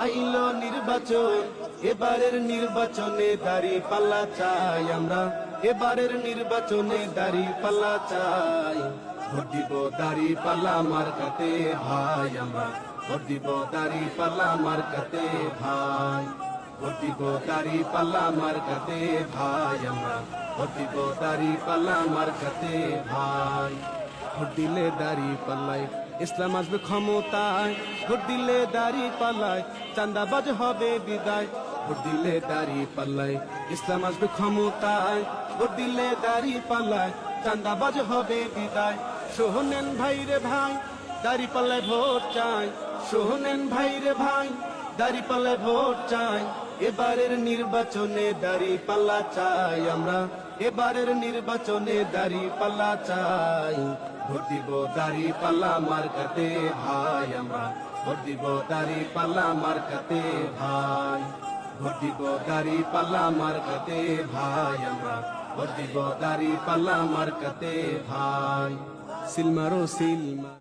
আইলো নির্বাচন, এবারের নির্বাচনে দাড়ি পাল্লা চাই আমরা, এবারের নির্বাচনে দাড়ি পাল্লা চাই। ভোট দিব দাড়ি পাল্লা মার্কাতে ভাই আমরা, ভোট দিব দাড়ি পাল্লা মার্কাতে ভাই, ভোট দিব দাড়ি পাল্লা মার্কাতে ভাই আমরা, ভোট দিব দাড়ি পাল্লা মার্কাতে ভাই। ভোট দিলে দাড়ি পাল্লায় ইসলাম আসবে ক্ষমতায়, ভোট দিলে দাড়ি পাল্লায় চাঁদাবাজ হবে বিদায়। ভোট দিলে দাড়ি পাল্লায় ইসলাম আসবে ক্ষমতায়, ভোট দিলে দাড়ি পাল্লায় চাঁদাবাজ হবে বিদায়। শোনেন ভাই রে ভাই, দাড়ি পাল্লায় ভোট চাই, শোনেন ভাই রে ভাই, দাড়ি পাল্লায় ভোট চাই। এবারের নির্বাচনে দাড়ি পাল্লা চাই আমরা, এবারের নির্বাচনে দাড়ি পাল্লা চাই। ভোট দিব দাড়ি পাল্লা মার্কাতে ভাই আমরা, ভোট দিব দাড়ি পাল্লা মার্কাতে ভাই, ভোট দিব দাড়ি পাল্লা মার্কাতে ভাই আমরা, ভোট দিব দাড়ি পাল্লা মার্কাতে ভাই। সিলমারো সিলমার।